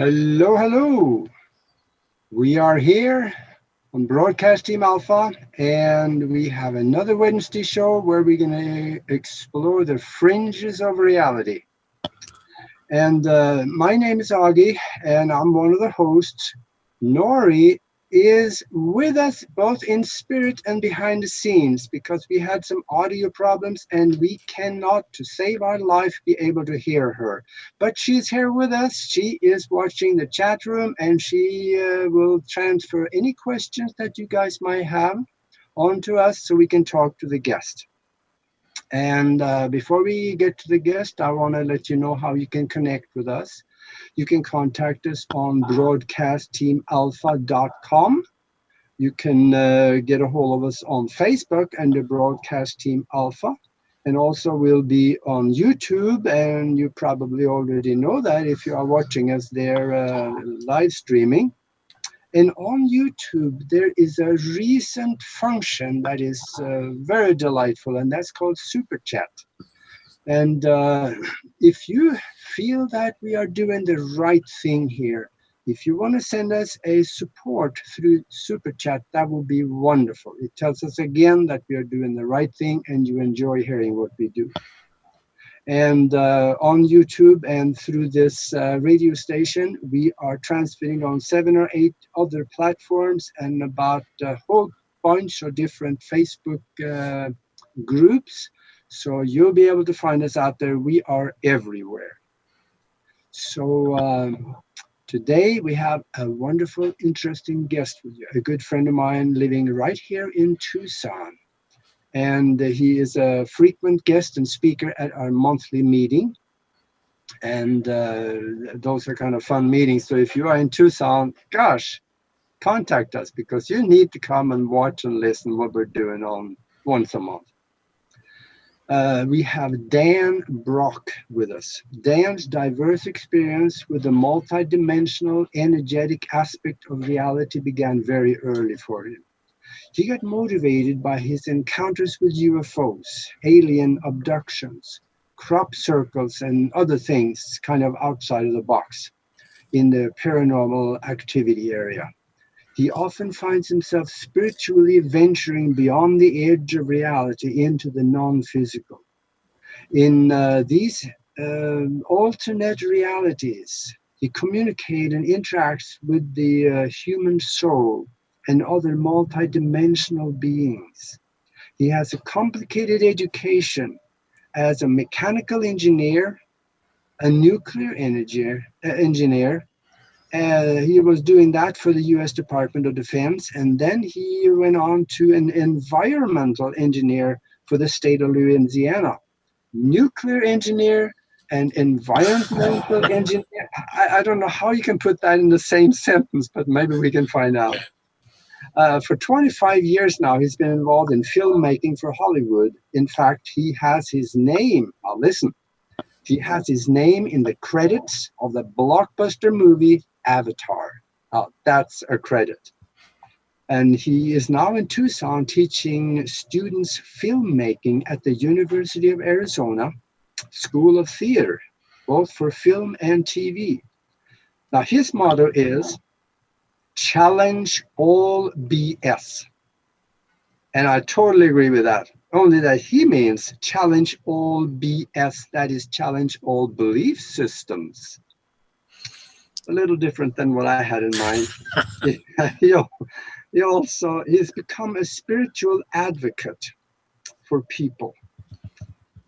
Hello, hello. We are here on Broadcast Team Alpha, and we have another Wednesday show where we're going to explore the fringes of reality. And my name is Aage, and I'm one of the hosts. Nori is with us both in spirit and behind the scenes because we had some audio problems and we cannot, to save our life, be able to hear her. But she's here with us. She is watching the chat room and she will transfer any questions that you guys might have onto us so we can talk to the guest. And before we get to the guest, I want to let you know how you can connect with us. You can contact us on broadcastteamalpha.com. You can get a hold of us on Facebook under Broadcast Team Alpha. And also we'll be on YouTube, and you probably already know that if you are watching us there live streaming. And on YouTube, there is a recent function that is very delightful, and that's called Super Chat. And if you feel that we are doing the right thing here, if you want to send us a support through Super Chat, that will be wonderful. It tells us again that we are doing the right thing and you enjoy hearing what we do. And on YouTube and through this radio station, we are transmitting on 7 or 8 other platforms and about a whole bunch of different Facebook groups. So you'll be able to find us out there. We are everywhere. So today we have a wonderful, interesting guest with you, a good friend of mine living right here in Tucson. And he is a frequent guest and speaker at our monthly meeting. And those are kind of fun meetings. So if you are in Tucson, gosh, contact us because you need to come and watch and listen what we're doing on once a month. We have Dan Brock with us. Dan's diverse experience with the multidimensional energetic aspect of reality began very early for him. He got motivated by his encounters with UFOs, alien abductions, crop circles, and other things kind of outside of the box in the paranormal activity area. He often finds himself spiritually venturing beyond the edge of reality into the non-physical. In these alternate realities, he communicates and interacts with the human soul and other multidimensional beings. He has a complicated education as a mechanical engineer, a nuclear engineer. He was doing that for the U.S. Department of Defense, and then he went on to an environmental engineer for the state of Louisiana. Nuclear engineer and environmental engineer. I don't know how you can put that in the same sentence, but maybe we can find out. For 25 years now, he's been involved in filmmaking for Hollywood. In fact, he has his name, now listen, he has his name in the credits of the blockbuster movie Avatar. That's a credit. And he is now in Tucson teaching students filmmaking at the University of Arizona School of Theater, both for film and TV. Now, his motto is, challenge all BS. And I totally agree with that. Only that he means challenge all BS, that is challenge all belief systems. A little different than what I had in mind. He's become a spiritual advocate for people.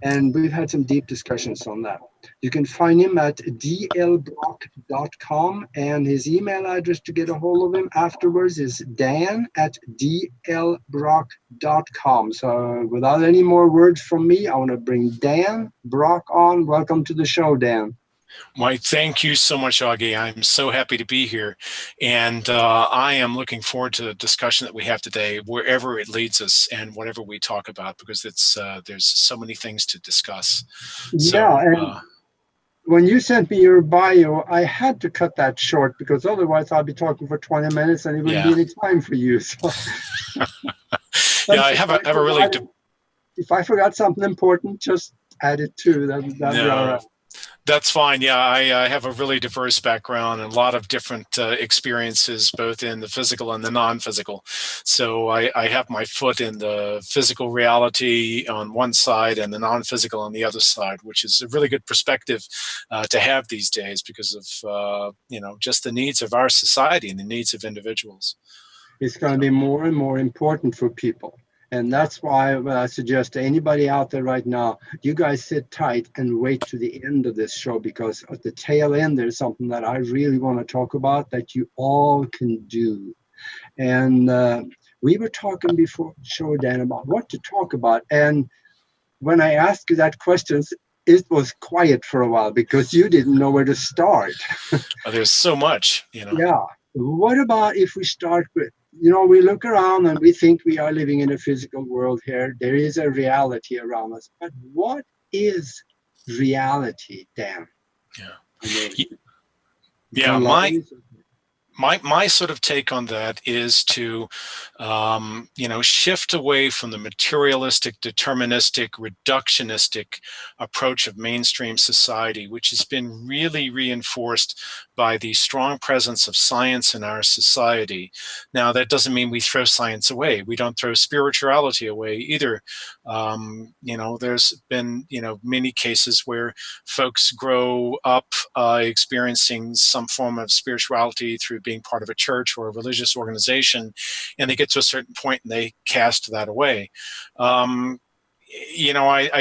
And we've had some deep discussions on that. You can find him at dlbrock.com, and his email address to get a hold of him afterwards is dan@dlbrock.com. So without any more words from me, I want to bring Dan Brock on. Welcome to the show, Dan. Why, thank you so much, Aage. I'm so happy to be here. And I am looking forward to the discussion that we have today, wherever it leads us and whatever we talk about, because it's there's so many things to discuss. Yeah, and when you sent me your bio, I had to cut that short because otherwise I'll be talking for 20 minutes and it wouldn't be any time for you. So. Yeah, I have a really... If I forgot something important, just add it too. That'd be all right. That's fine. Yeah, I have a really diverse background and a lot of different experiences, both in the physical and the non-physical. So I have my foot in the physical reality on one side and the non-physical on the other side, which is a really good perspective to have these days because of just the needs of our society and the needs of individuals. It's going to be more and more important for people. And that's why I suggest to anybody out there right now, you guys sit tight and wait to the end of this show, because at the tail end, there's something that I really want to talk about that you all can do. And we were talking before the show, Dan, about what to talk about. And when I asked you that question, it was quiet for a while because you didn't know where to start. There's so much, Yeah. What about if we start with, we look around and we think we are living in a physical world here. There is a reality around us. But what is reality, Dan? Yeah. Yeah, my sort of take on that is to, shift away from the materialistic, deterministic, reductionistic approach of mainstream society, which has been really reinforced by the strong presence of science in our society. Now, that doesn't mean we throw science away. We don't throw spirituality away either. There's been, many cases where folks grow up experiencing some form of spirituality through being part of a church or a religious organization, and they get to a certain point and they cast that away. I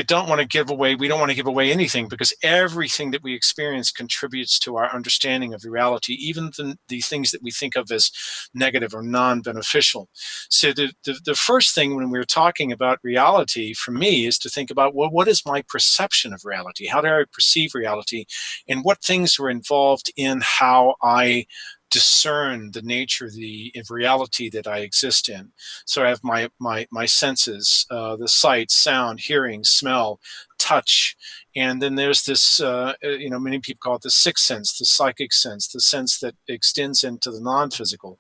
don't want to give away, we don't want to give away anything, because everything that we experience contributes to our understanding of reality, even the things that we think of as negative or non-beneficial. So the first thing when we're talking about reality for me is to think about, well, what is my perception of reality? How do I perceive reality? And what things are involved in how I discern the nature of the reality that I exist in. So I have my senses, the sight, sound, hearing, smell, touch, and then there's this, many people call it the sixth sense, the psychic sense, the sense that extends into the non-physical.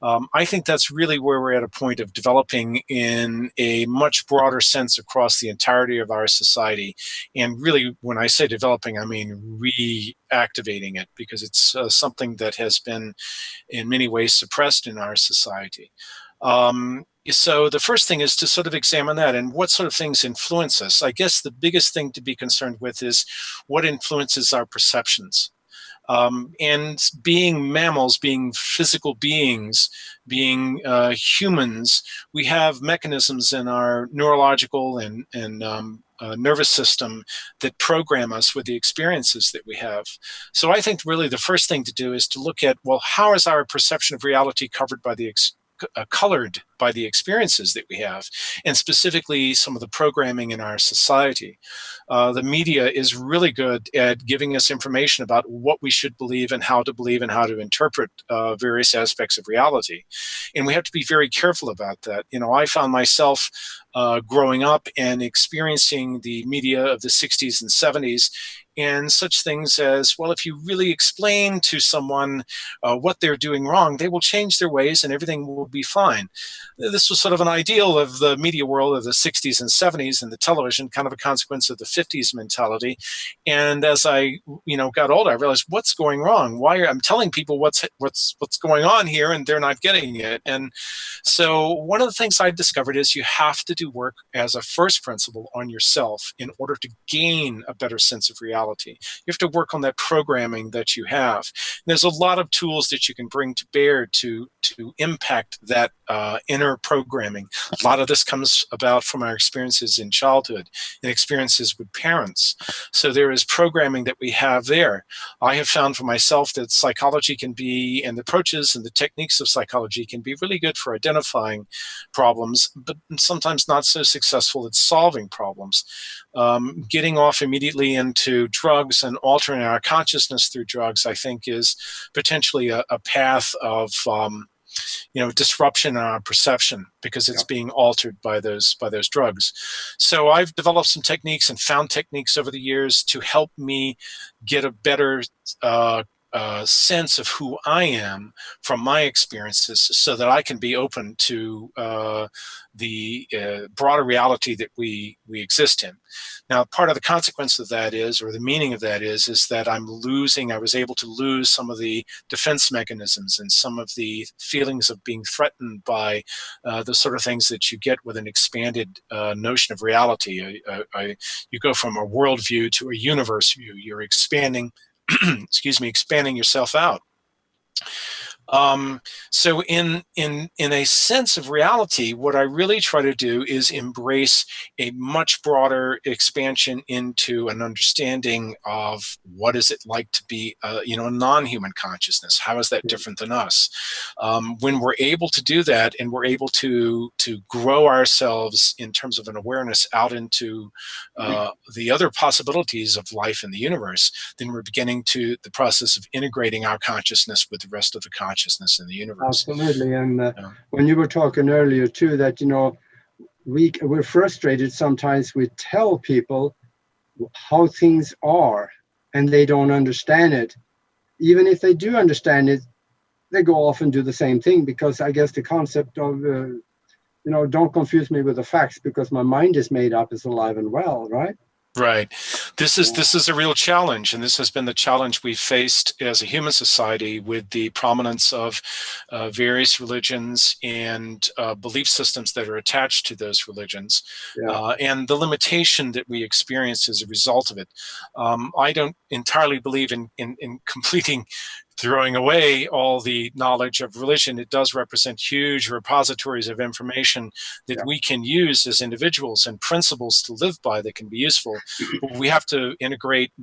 I think that's really where we're at a point of developing in a much broader sense across the entirety of our society. And really, when I say developing, I mean reactivating it, because it's something that has been in many ways suppressed in our society. So the first thing is to sort of examine that and what sort of things influence us. I guess the biggest thing to be concerned with is what influences our perceptions. And being mammals, being physical beings, being humans, we have mechanisms in our neurological and nervous system that program us with the experiences that we have. So I think really the first thing to do is to look at, well, how is our perception of reality colored by the experiences that we have, and specifically some of the programming in our society. The media is really good at giving us information about what we should believe and how to interpret various aspects of reality. And we have to be very careful about that. I found myself growing up and experiencing the media of the 60s and 70s, and such things as, well, if you really explain to someone what they're doing wrong, they will change their ways and everything will be fine. This was sort of an ideal of the media world of the 60s and 70s and the television, kind of a consequence of the 50s mentality. And as I, got older, I realized, what's going wrong? I'm telling people what's going on here, and they're not getting it. And so one of the things I discovered is you have to do work as a first principle on yourself in order to gain a better sense of reality. You have to work on that programming that you have. And there's a lot of tools that you can bring to bear to impact that inner programming. A lot of this comes about from our experiences in childhood and experiences with parents. So there is programming that we have there. I have found for myself that psychology can be, and the approaches and the techniques of psychology can be really good for identifying problems, but sometimes not so successful at solving problems. Getting off immediately into drugs and altering our consciousness through drugs, I think, is potentially a path of disruption in our perception, because it's being altered by those drugs. So I've developed some techniques and found techniques over the years to help me get a better sense of who I am from my experiences, so that I can be open to the broader reality that we exist in. Now, part of the consequence of that is, or the meaning of that is that I was able to lose some of the defense mechanisms and some of the feelings of being threatened by the sort of things that you get with an expanded notion of reality. You go from a worldview to a universe view. You're expanding, excuse me, expanding yourself out. So in a sense of reality, what I really try to do is embrace a much broader expansion into an understanding of what is it like to be a non-human consciousness. How is that different than us? When we're able to do that, and we're able to grow ourselves in terms of an awareness out into the other possibilities of life in the universe, then we're beginning to the process of integrating our consciousness with the rest of the consciousness in the universe. Absolutely. And when you were talking earlier too, that we're frustrated sometimes. We tell people how things are and they don't understand it. Even if they do understand it, they go off and do the same thing, because I guess the concept of don't confuse me with the facts, because my mind is made up, is alive and well, right? Right. This is a real challenge, and this has been the challenge we've faced as a human society, with the prominence of various religions and belief systems that are attached to those religions, and the limitation that we experience as a result of it. I don't entirely believe in throwing away all the knowledge of religion. It does represent huge repositories of information that we can use as individuals, and principles to live by that can be useful. But we have to integrate,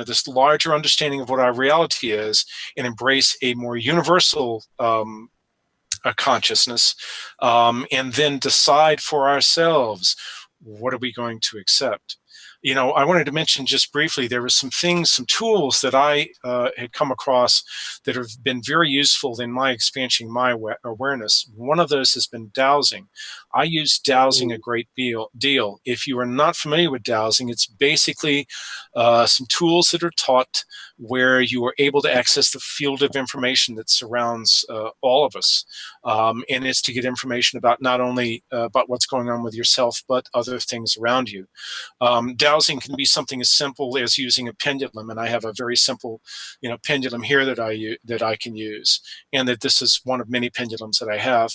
this larger understanding of what our reality is, and embrace a more universal consciousness, and then decide for ourselves, what are we going to accept? I wanted to mention just briefly, there were some tools that I had come across that have been very useful in my expansion, my awareness. One of those has been dowsing. I use dowsing a great deal. If you are not familiar with dowsing, it's basically some tools that are taught where you are able to access the field of information that surrounds all of us. And it's to get information about not only about what's going on with yourself, but other things around you. Dowsing can be something as simple as using a pendulum, and I have a very simple, pendulum here that I can use, and that this is one of many pendulums that I have.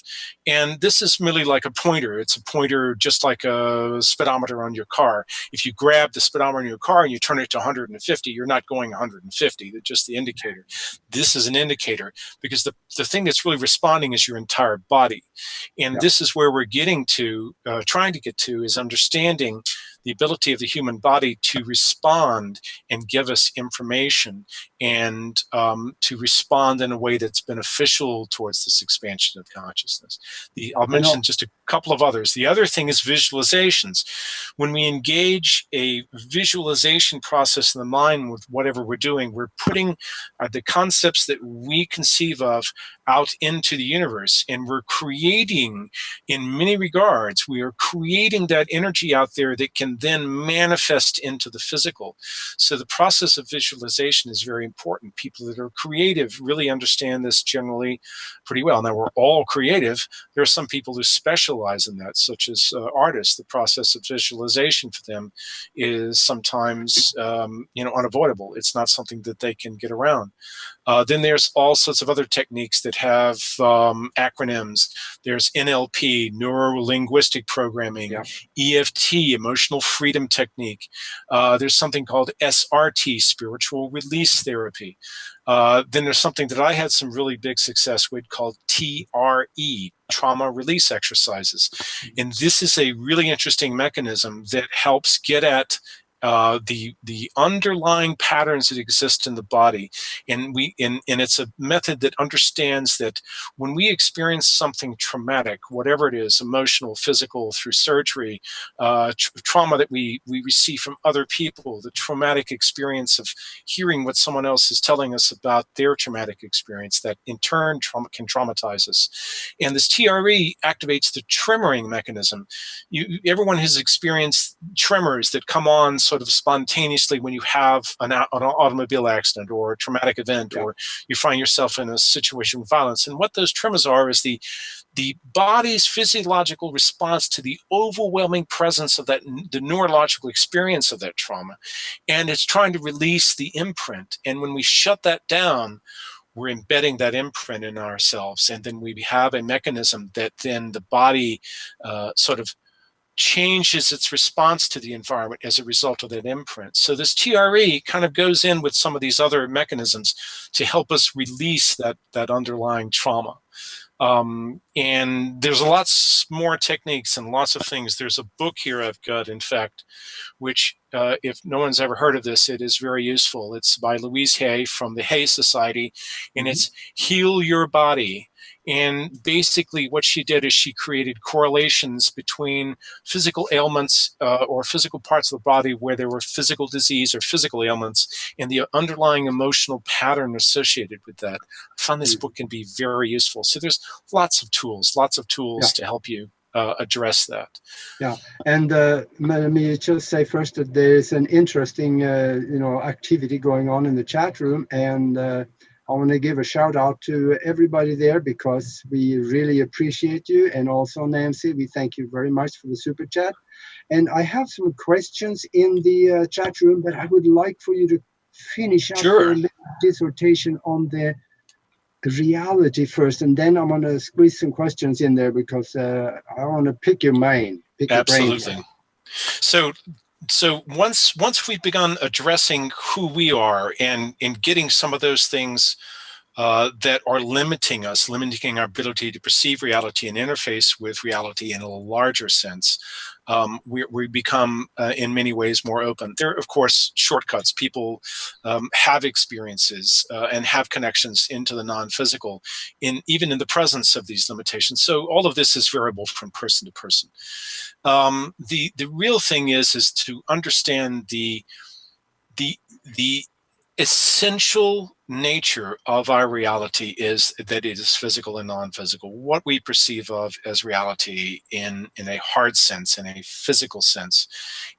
And this is really like a pointer. It's a pointer just like a speedometer on your car. If you grab the speedometer in your car and you turn it to 150, you're not going 150. It's just the indicator. This is an indicator, because the thing that's really responding is your entire body. And this is where we're getting to, trying to get to, is understanding the ability of the human body to respond and give us information, and to respond in a way that's beneficial towards this expansion of consciousness. I'll mention just a couple of others. The other thing is visualizations. When we engage a visualization process in the mind with whatever we're doing, we're putting the concepts that we conceive of out into the universe, and we're creating, in many regards, we are creating that energy out there that can then manifest into the physical. So the process of visualization is very important. People that are creative really understand this generally pretty well. Now, we're all creative. There are some people who specialize in that, such as artists. The process of visualization for them is sometimes unavoidable. It's not something that they can get around. Then there's all sorts of other techniques that have acronyms. There's NLP, neuro-linguistic programming, EFT, emotional freedom technique. There's something called SRT, spiritual release therapy. Then there's something that I had some really big success with called TRE, trauma release exercises. And this is a really interesting mechanism that helps get at the underlying patterns that exist in the body, and it's a method that understands that when we experience something traumatic, whatever it is, emotional, physical, through surgery, trauma that we receive from other people, the traumatic experience of hearing what someone else is telling us about their traumatic experience, that in turn can traumatize us. And this TRE activates the tremoring mechanism. Everyone has experienced tremors that come on sort of spontaneously when you have an automobile accident or a traumatic event, Yeah. or you find yourself in a situation of violence. And what those tremors are is the body's physiological response to the overwhelming presence of the neurological experience of that trauma. And it's trying to release the imprint. And when we shut that down, we're embedding that imprint in ourselves. And then we have a mechanism that then the body sort of changes its response to the environment as a result of that imprint. So this TRE kind of goes in with some of these other mechanisms to help us release that underlying trauma. And there's lots more techniques and lots of things. There's a book here I've got, in fact, which if no one's ever heard of this, it is very useful. It's by Louise Hay from the Hay Society, and it's Heal Your Body. And basically what she did is she created correlations between physical ailments or physical parts of the body where there were physical disease or physical ailments and the underlying emotional pattern associated with that. I found this book can be very useful. So there's lots of tools to help you address that. Yeah, and let me just say first that there is an interesting, activity going on in the chat room, and I want to give a shout out to everybody there because we really appreciate you, and also Nancy, we thank you very much for the super chat. And I have some questions in the chat room, but I would like for you to finish up your dissertation on the reality first, and then I'm going to squeeze some questions in there because I want to pick your brain. Absolutely. So once we've begun addressing who we are and getting some of those things that are limiting us, limiting our ability to perceive reality and interface with reality in a larger sense, we become in many ways more open. There are, of course, shortcuts. People have experiences and have connections into the non-physical, even in the presence of these limitations. So all of this is variable from person to person. The real thing is to understand the essential nature of our reality is that it is physical and non-physical. What we perceive of as reality in a hard sense, in a physical sense,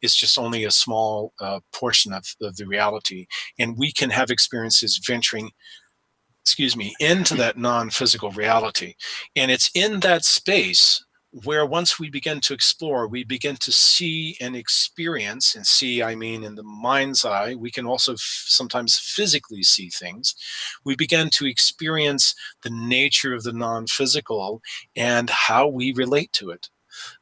is just only a small portion of the reality. And we can have experiences venturing into that non-physical reality. And it's in that space where once we begin to explore, we begin to see and experience, and see, I mean, in the mind's eye, we can also sometimes physically see things. We begin to experience the nature of the non-physical and how we relate to it.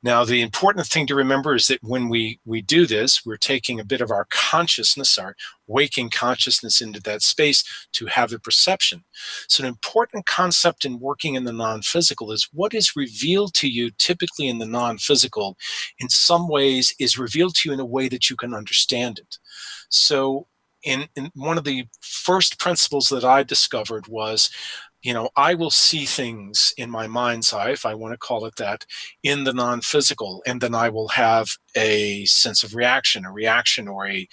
Now, the important thing to remember is that when we do this, we're taking a bit of our consciousness, our waking consciousness into that space to have a perception. So an important concept in working in the non-physical is what is revealed to you typically in the non-physical in some ways is revealed to you in a way that you can understand it. So in one of the first principles that I discovered was, I will see things in my mind's eye, if I want to call it that, in the non-physical, and then I will have a sense of reaction or a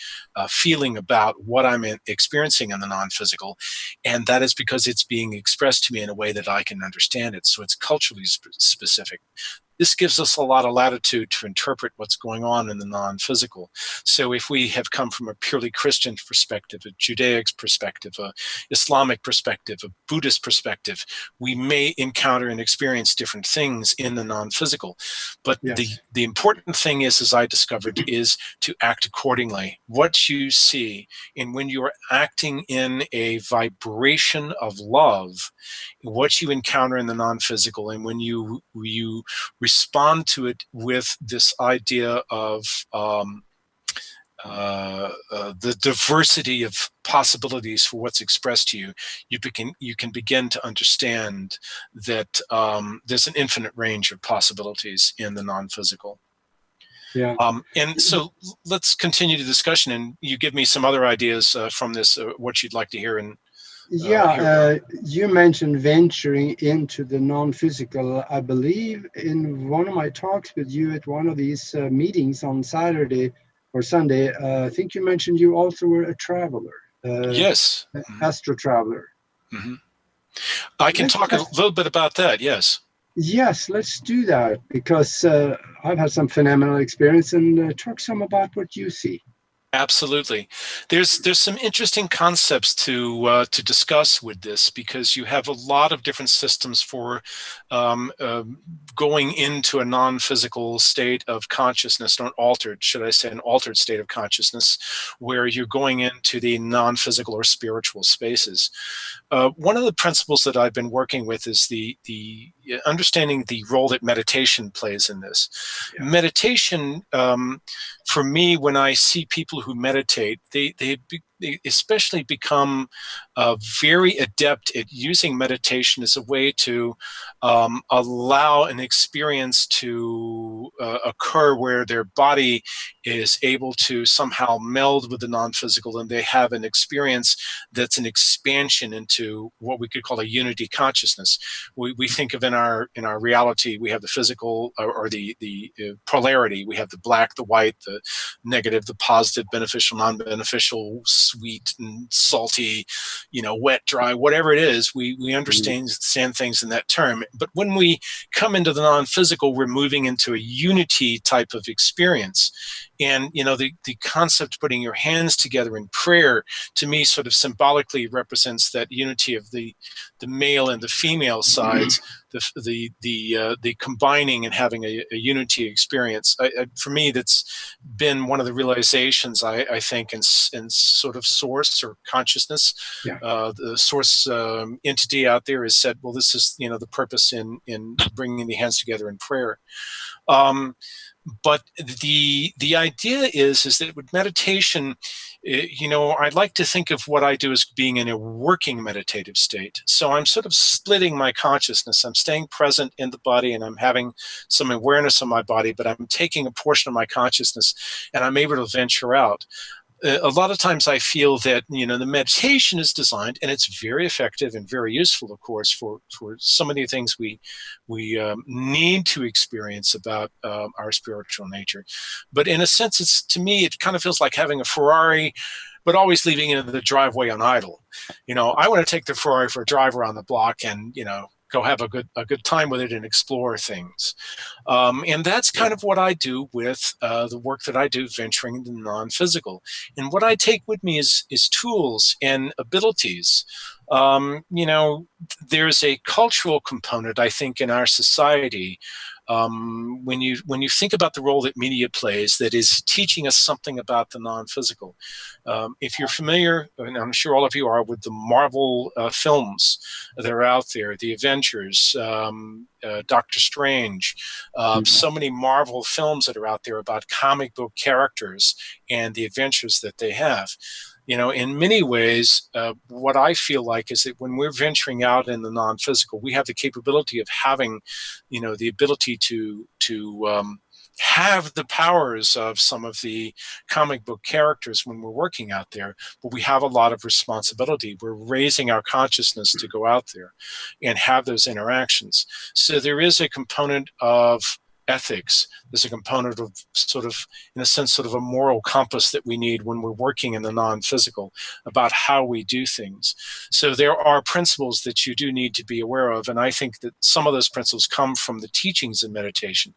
feeling about what I'm experiencing in the non-physical, and that is because it's being expressed to me in a way that I can understand it. So it's culturally specific. This gives us a lot of latitude to interpret what's going on in the non-physical. So if we have come from a purely Christian perspective, a Judaic perspective, a Islamic perspective, a Buddhist perspective, we may encounter and experience different things in the non-physical. But the important thing is, as I discovered, is to act accordingly. What you see, and when you're acting in a vibration of love, what you encounter in the non-physical, and when you respond to it with this idea of the diversity of possibilities for what's expressed to you, you can begin to understand that there's an infinite range of possibilities in the non-physical. Yeah. And so let's continue the discussion, and you give me some other ideas from this, what you'd like to hear. And you mentioned venturing into the non-physical. I believe in one of my talks with you at one of these meetings on Saturday or Sunday, I think you mentioned you also were a traveler. Yes. Astro Traveler. Mm-hmm. I can talk a little bit about that, yes. Yes, let's do that, because I've had some phenomenal experience, and talk some about what you see. Absolutely. There's some interesting concepts to discuss with this, because you have a lot of different systems for um, uh, going into a non-physical state of consciousness, or an altered, should I say, an altered state of consciousness, where you're going into the non-physical or spiritual spaces. One of the principles that I've been working with is the understanding the role that meditation plays in this. Yeah. Meditation, for me, when I see people who meditate, they especially become very adept at using meditation as a way to allow an experience to occur where their body is able to somehow meld with the non-physical, and they have an experience that's an expansion into what we could call a unity consciousness. We think of in our reality, we have the physical, or the polarity. We have the black, the white, the negative, the positive, beneficial, non-beneficial, sweet and salty, wet, dry, whatever it is. We understand things in that term. But when we come into the non-physical, we're moving into a unity type of experience. And the concept of putting your hands together in prayer, to me, sort of symbolically represents that unity of the male and the female sides, the combining and having a unity experience. For me, that's been one of the realizations, I think, in sort of source or consciousness. Yeah. The source entity out there has said, well, this is the purpose in bringing the hands together in prayer. But the idea is that with meditation, I'd like to think of what I do as being in a working meditative state. So I'm sort of splitting my consciousness. I'm staying present in the body, and I'm having some awareness of my body, but I'm taking a portion of my consciousness, and I'm able to venture out. A lot of times I feel that the meditation is designed, and it's very effective and very useful, of course, for so many things we need to experience about our spiritual nature. But in a sense, to me, it kind of feels like having a Ferrari, but always leaving it in the driveway on idle. I want to take the Ferrari for a drive around the block, and go have a good time with it and explore things. And that's kind of what I do with the work that I do, venturing into the non-physical. And what I take with me is tools and abilities. There's a cultural component, I think, in our society. When you think about the role that media plays, that is teaching us something about the non-physical. If you're familiar, and I'm sure all of you are, with the Marvel films that are out there, the Avengers, Doctor Strange, so many Marvel films that are out there about comic book characters and the adventures that they have. In many ways, what I feel like is that when we're venturing out in the non-physical, we have the capability of having, the ability to have the powers of some of the comic book characters when we're working out there, but we have a lot of responsibility. We're raising our consciousness to go out there and have those interactions. So there is a component of ethics. There's a component of sort of, in a sense, sort of a moral compass that we need when we're working in the non-physical about how we do things. So there are principles that you do need to be aware of, and I think that some of those principles come from the teachings in meditation.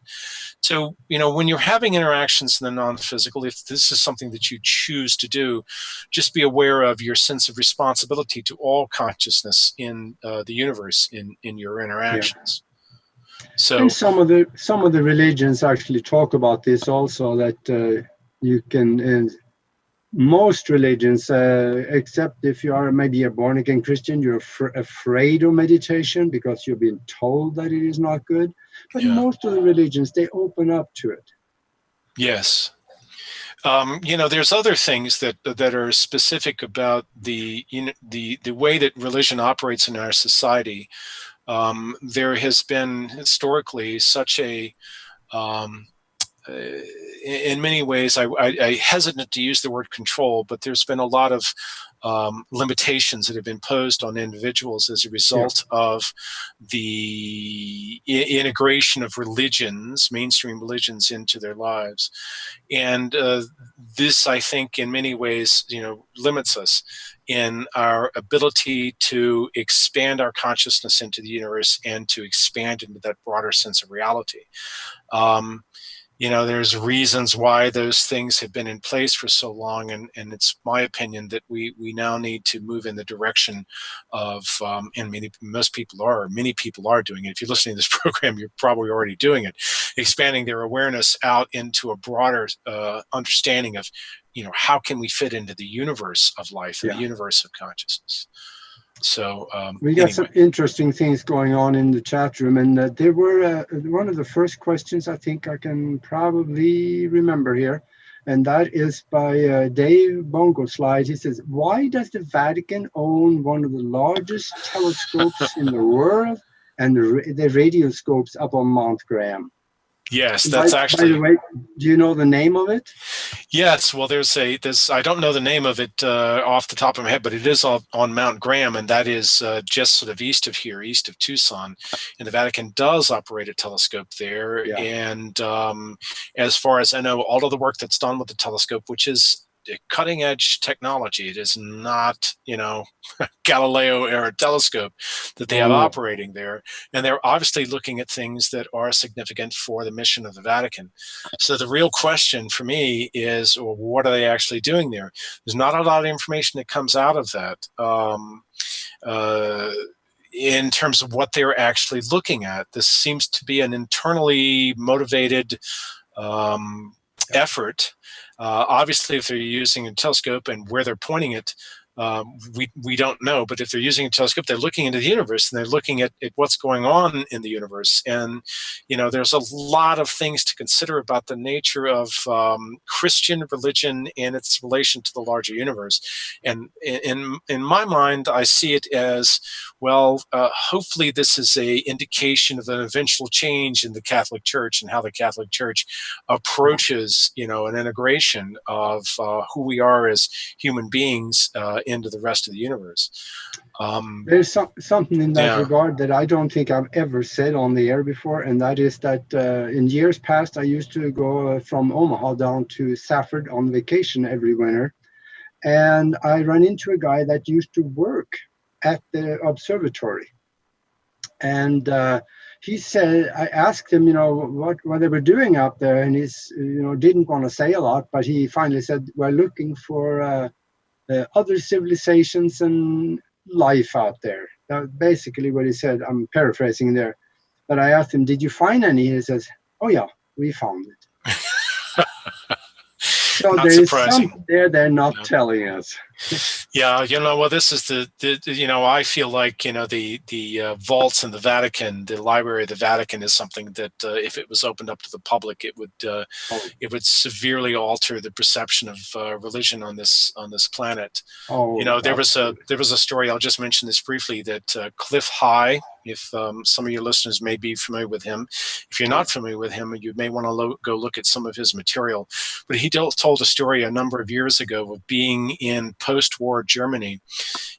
So, when you're having interactions in the non-physical, if this is something that you choose to do, just be aware of your sense of responsibility to all consciousness in the universe in your interactions. Yeah. So, and some of the religions actually talk about this also, that you can, most religions, except if you are maybe a born-again Christian, you're afraid of meditation because you've been told that it is not good. But most of the religions, they open up to it. Yes. There's other things that are specific about the way that religion operates in our society. There has been historically such a in many ways, I hesitant to use the word control, but there's been a lot of limitations that have been imposed on individuals as a result of the integration of religions, mainstream religions, into their lives. And this, I think, in many ways, limits us in our ability to expand our consciousness into the universe and to expand into that broader sense of reality. there's reasons why those things have been in place for so long, and it's my opinion that we now need to move in the direction of, and many people are doing it. If you're listening to this program, you're probably already doing it, expanding their awareness out into a broader understanding of, how can we fit into the universe of life and the universe of consciousness. So we got some interesting things going on in the chat room, and there were one of the first questions I think I can probably remember here, and that is by Dave Bongo Slide. He says, why does the Vatican own one of the largest telescopes in the world and the radioscopes up on Mount Graham? Yes, that's actually. By the way, do you know the name of it? Yes, well, there's I don't know the name of it off the top of my head, but it is on Mount Graham, and that is just sort of east of here, east of Tucson. And the Vatican does operate a telescope there. Yeah. And as far as I know, all of the work that's done with the telescope, which is cutting edge technology, it is not, Galileo era telescope that they have operating there. And they're obviously looking at things that are significant for the mission of the Vatican. So the real question for me is, well, what are they actually doing there? There's not a lot of information that comes out of that in terms of what they're actually looking at. This seems to be an internally motivated effort. Obviously, if they're using a telescope and where they're pointing it, we don't know. But if they're using a telescope, they're looking into the universe, and they're looking at what's going on in the universe. And, there's a lot of things to consider about the nature of Christian religion and its relation to the larger universe. And in my mind, I see it as, well, hopefully this is a indication of an eventual change in the Catholic Church and how the Catholic Church approaches, an integration of who we are as human beings into the rest of the universe. There's something in that regard that I don't think I've ever said on the air before, and that is that in years past I used to go from Omaha down to Safford on vacation every winter, and I ran into a guy that used to work at the observatory, and he said, I asked him, what they were doing up there, and he's, didn't want to say a lot, but he finally said, we're looking for other civilizations and life out there. That's basically what he said. I'm paraphrasing there. But I asked him, did you find any? He says, oh yeah, we found it. So not there surprising. Is something there they're not telling us. Yeah, well, this is I feel like, the vaults in the Vatican, the Library of the Vatican is something that if it was opened up to the public, it would severely alter the perception of religion on this planet. There was a story, I'll just mention this briefly, that Cliff High, if some of your listeners may be familiar with him. If you're not familiar with him, you may want to go look at some of his material. But he told a story a number of years ago of being in post-war Germany,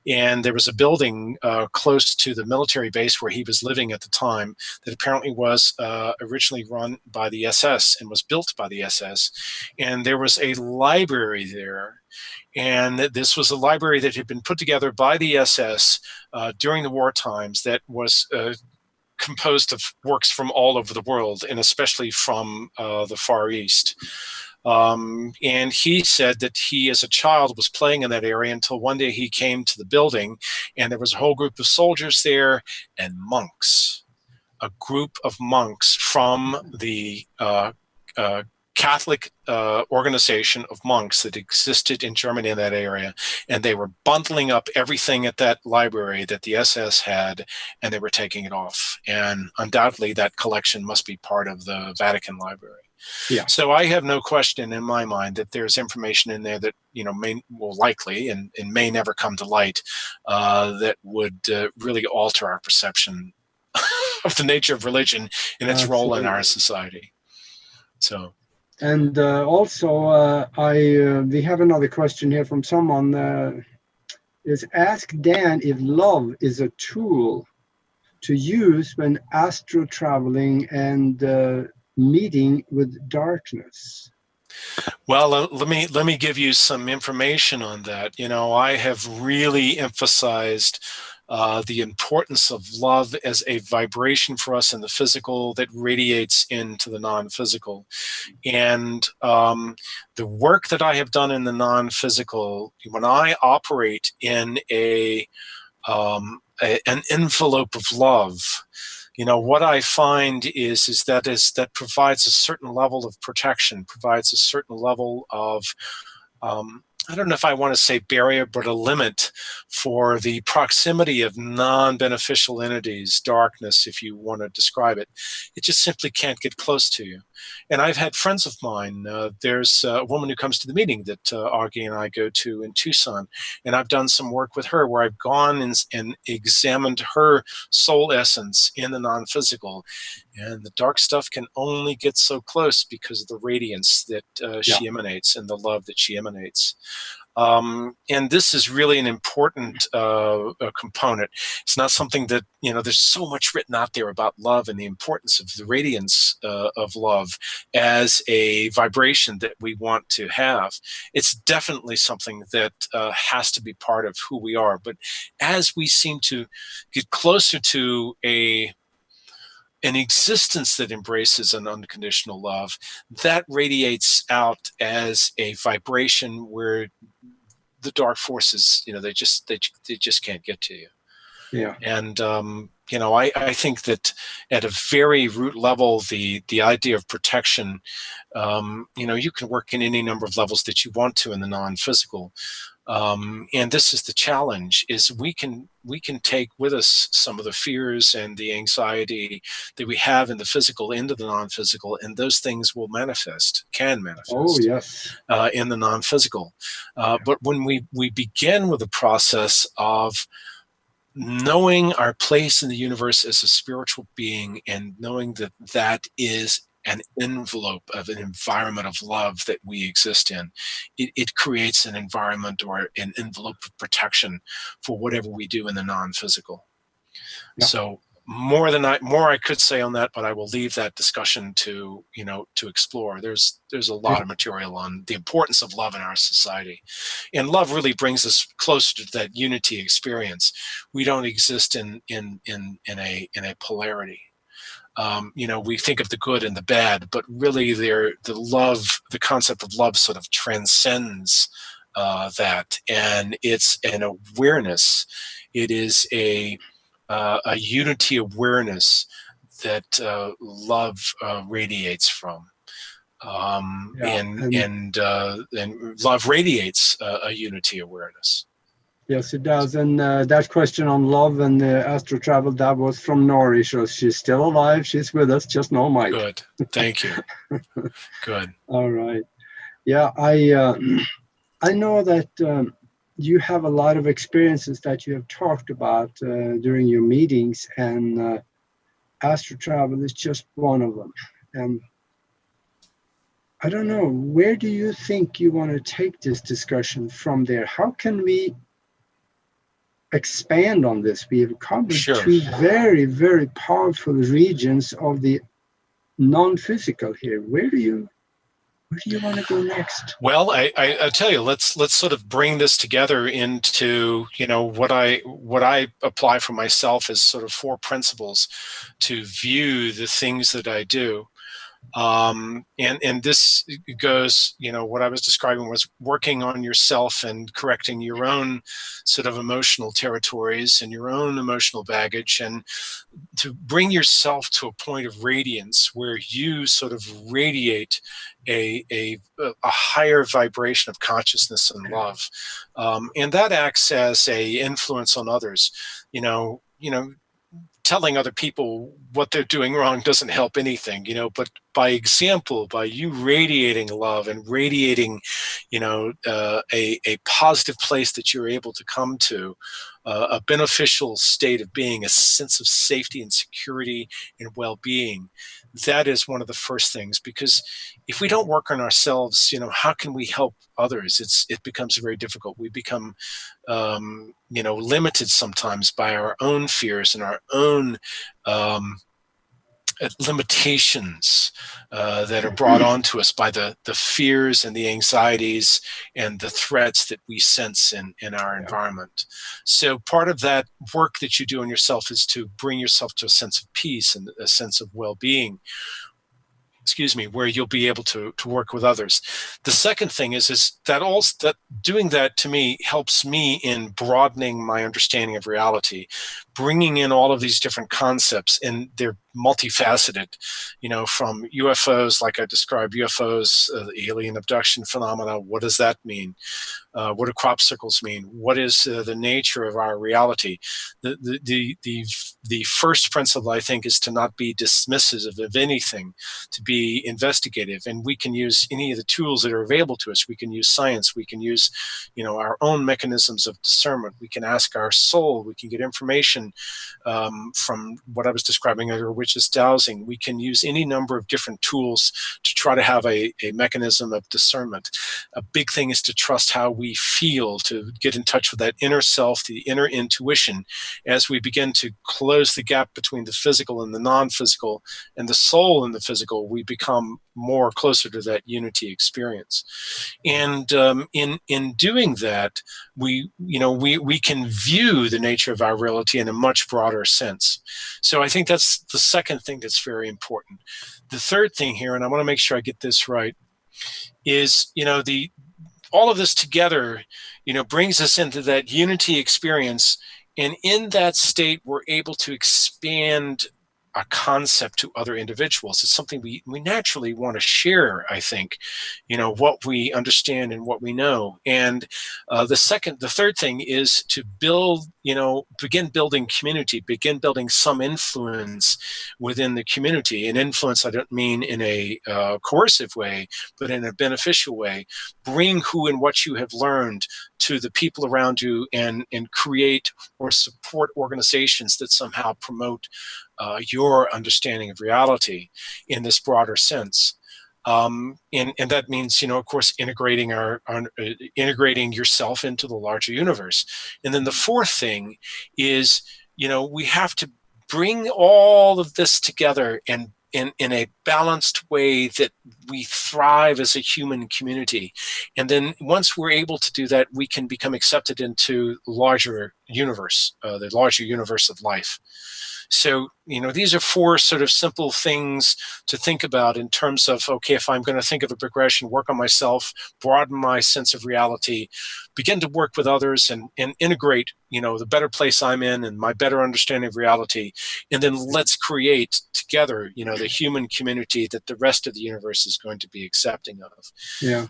and there was a building close to the military base where he was living at the time that apparently was originally run by the SS and was built by the SS, and there was a library there. And this was a library that had been put together by the SS during the war times that was composed of works from all over the world, and especially from the Far East. And he said that he, as a child, was playing in that area until one day he came to the building, and there was a whole group of soldiers there and monks, a group of monks from the Catholic organization of monks that existed in Germany in that area, and they were bundling up everything at that library that the SS had, and they were taking it off. And undoubtedly that collection must be part of the Vatican Library. Yeah. So I have no question in my mind that there's information in there that will likely and may never come to light that would really alter our perception of the nature of religion and its role in our society. So. And also, we have another question here from someone. Is ask Dan if love is a tool to use when astro traveling and meeting with darkness. Well, let me give you some information on that. I have really emphasized the importance of love as a vibration for us in the physical that radiates into the non-physical. And the work that I have done in the non-physical, when I operate in an envelope of love, what I find is that provides a certain level of protection, provides a certain level of I don't know if I want to say barrier, but a limit for the proximity of non-beneficial entities, darkness, if you want to describe it. It just simply can't get close to you. And I've had friends of mine. There's a woman who comes to the meeting that Aage and I go to in Tucson, and I've done some work with her where I've gone and examined her soul essence in the non-physical. And the dark stuff can only get so close because of the radiance that she emanates and the love that she emanates. And this is really an important component. It's not something that, there's so much written out there about love and the importance of the radiance of love as a vibration that we want to have. It's definitely something that has to be part of who we are. But as we seem to get closer to an existence that embraces an unconditional love, that radiates out as a vibration where the dark forces, they just can't get to you. Yeah. And I think that at a very root level, the idea of protection, you can work in any number of levels that you want to in the non-physical. And this is the challenge: is we can take with us some of the fears and the anxiety that we have in the physical into the non-physical, and those things will can manifest. Oh yes. In the non-physical. But when we begin with the process of knowing our place in the universe as a spiritual being, and knowing that is an envelope of an environment of love that we exist in, it creates an environment or an envelope of protection for whatever we do in the non-physical. Yeah. So more I could say on that, but I will leave that discussion to explore. There's a lot of material on the importance of love in our society, and love really brings us closer to that unity experience. We don't exist in a polarity. We think of the good and the bad, but really the concept of love sort of transcends that, and it's an awareness. It is a unity awareness that love radiates from, and love radiates a unity awareness. Yes, it does. And that question on love and Astro Travel, that was from Nori. So she's still alive. She's with us, just no mic. Good. Thank you. Good. All right. Yeah, I know that you have a lot of experiences that you have talked about during your meetings, and Astro Travel is just one of them. And I don't know, where do you think you want to take this discussion from there? How can we expand on this? We have covered two very, very powerful regions of the non-physical here. Where do you want to go next? Well, I tell you, let's sort of bring this together into what I apply for myself as sort of 4 principles to view the things that I do. And this goes, what I was describing was working on yourself and correcting your own sort of emotional territories and your own emotional baggage, and to bring yourself to a point of radiance where you sort of radiate a higher vibration of consciousness and love. And that acts as a influence on others. Telling other people what they're doing wrong doesn't help anything, but by example, by you radiating love and radiating, a positive place that you're able to come to, a beneficial state of being, a sense of safety and security and well-being, that is one of the first things. Because if we don't work on ourselves, how can we help others? It becomes very difficult. We become limited sometimes by our own fears and our own limitations that are brought onto us by the fears and the anxieties and the threats that we sense in our environment. So part of that work that you do on yourself is to bring yourself to a sense of peace and a sense of well-being, where you'll be able to work with others. The second thing is that doing that to me helps me in broadening my understanding of reality, bringing in all of these different concepts, and they're multifaceted, from UFOs, like I described, UFOs, the alien abduction phenomena. What does that mean? What do crop circles mean? What is the nature of our reality? The first principle, I think, is to not be dismissive of anything, to be investigative. And we can use any of the tools that are available to us. We can use science. We can use, our own mechanisms of discernment. We can ask our soul. We can get information from what I was describing earlier, which is dowsing. We can use any number of different tools to try to have a mechanism of discernment. A big thing is to trust how we feel, to get in touch with that inner self, the inner intuition. As we begin to close the gap between the physical and the non-physical, and the soul and the physical, we become more closer to that unity experience. And in doing that, we can view the nature of our reality in a much broader sense. So I think that's the second thing that's very important. The third thing here, and I want to make sure I get this right, is all of this together, brings us into that unity experience. And in that state, we're able to expand a concept to other individuals. It's something we naturally want to share, I think, what we understand and what we know. And the third thing is to begin building community, begin building some influence within the community. And influence, I don't mean in a coercive way, but in a beneficial way. Bring who and what you have learned to the people around you, and create or support organizations that somehow promote your understanding of reality in this broader sense. And that means, of course, integrating integrating yourself into the larger universe. And then the fourth thing is, we have to bring all of this together and in a balanced way that we thrive as a human community. And then once we're able to do that, we can become accepted into the larger universe of life. So, these are four sort of simple things to think about in terms of, okay, if I'm going to think of a progression, work on myself, broaden my sense of reality, begin to work with others and integrate, the better place I'm in and my better understanding of reality. And then let's create together, the human community that the rest of the universe is going to be accepting of. Yeah.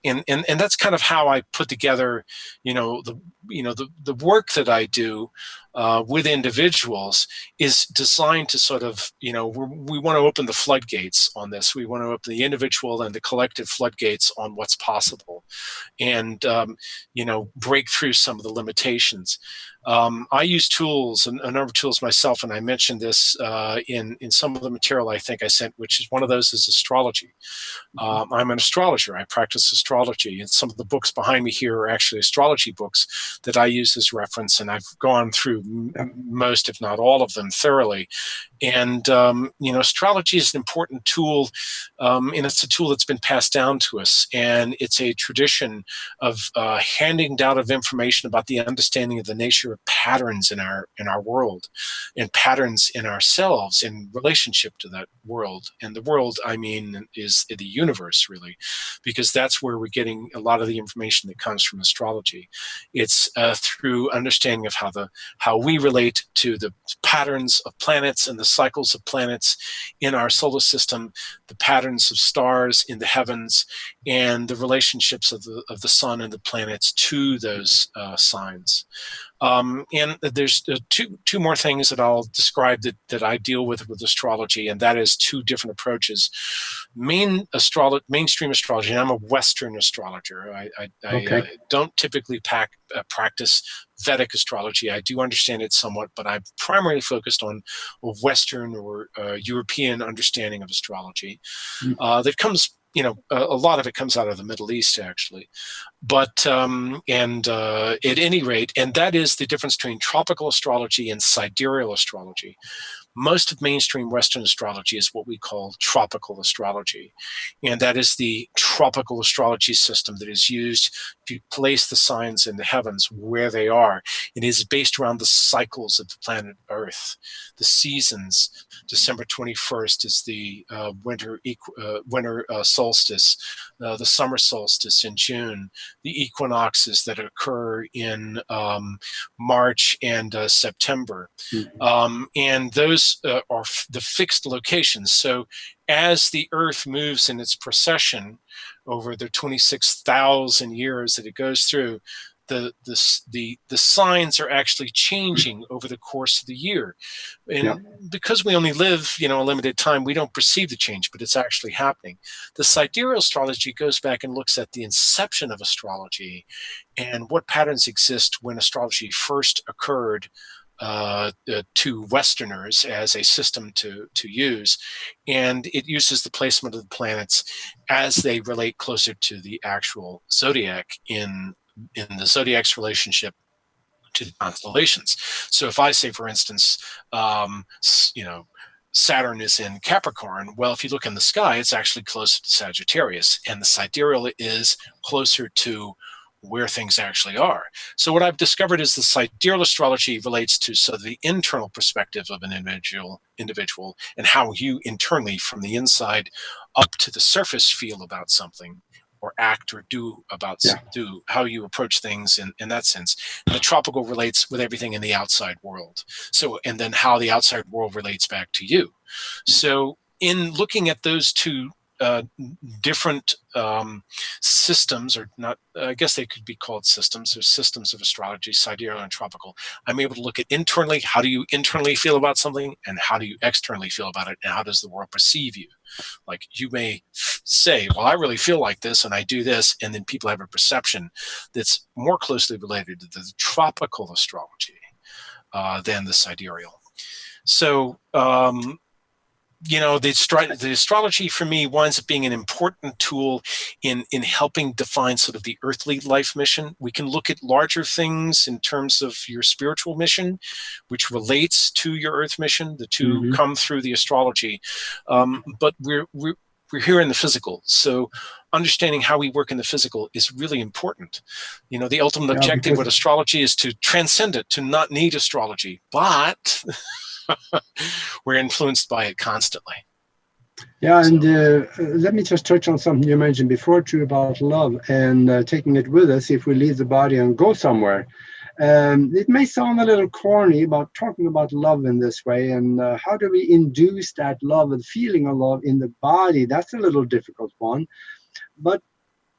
And that's kind of how I put together, the work that I do with individuals is designed to sort of, we want to open the floodgates on this. We want to open the individual and the collective floodgates on what's possible, and break through some of the limitations. I use tools, a number of tools myself, and I mentioned this in some of the material I think I sent, which is one of those is astrology. I'm an astrologer. I practice astrology, and some of the books behind me here are actually astrology books that I use as reference, and I've gone through most, if not all of them, thoroughly. And, astrology is an important tool, and it's a tool that's been passed down to us, and it's a tradition of handing down of information about the understanding of the nature of patterns in our world, and patterns in ourselves in relationship to that world. And the world, I mean, is the universe, really, because that's where we're getting a lot of the information that comes from astrology. It's through understanding of how we relate to the patterns of planets and the cycles of planets in our solar system, the patterns of stars in the heavens, and the relationships of the sun and the planets to those signs. And there's two more things that I'll describe that I deal with astrology, and that is two different approaches. Mainstream astrology, and I'm a Western astrologer. I don't typically practice Vedic astrology. I do understand it somewhat, but I'm primarily focused on a Western or European understanding of astrology. That comes, a lot of it comes out of the Middle East, actually. But, at any rate, and that is the difference between tropical astrology and sidereal astrology. most of mainstream Western astrology is what we call tropical astrology. And that is the tropical astrology system that is used to place the signs in the heavens where they are. It is based around the cycles of the planet Earth, the seasons. December 21st is the winter solstice, the summer solstice in June, the equinoxes that occur in March and September. And those are the fixed locations. So as the Earth moves in its precession over the 26,000 years that it goes through, the signs are actually changing over the course of the year. And because we only live, a limited time, we don't perceive the change, but it's actually happening. The sidereal astrology goes back and looks at the inception of astrology and what patterns exist when astrology first occurred to Westerners as a system to use. And it uses the placement of the planets as they relate closer to the actual zodiac in the zodiac's relationship to the constellations. So if I say, for instance, Saturn is in Capricorn, well, if you look in the sky, it's actually closer to Sagittarius, and the sidereal is closer to where things actually are. So what I've discovered is the sidereal astrology relates to the internal perspective of an individual and how you internally, from the inside up to the surface, feel about something or act or do how you approach things in that sense. And the tropical relates with everything in the outside world. So, and then how the outside world relates back to you. So in looking at those two different systems, or not, I guess they could be called systems. There's systems of astrology, sidereal and tropical. I'm able to look at internally, how do you internally feel about something, and how do you externally feel about it, and how does the world perceive you? Like you may say, well, I really feel like this, and I do this, and then people have a perception that's more closely related to the tropical astrology than the sidereal. So, the astrology for me winds up being an important tool in helping define sort of the earthly life mission. We can look at larger things in terms of your spiritual mission, which relates to your earth mission. The two come through the astrology, but we're here in the physical. So understanding how we work in the physical is really important. The ultimate objective with astrology is to transcend it, to not need astrology, but we're influenced by it constantly. Yeah, and let me just touch on something you mentioned before too about love and taking it with us if we leave the body and go somewhere. It may sound a little corny about talking about love in this way, and how do we induce that love and feeling of love in the body? That's a little difficult one. But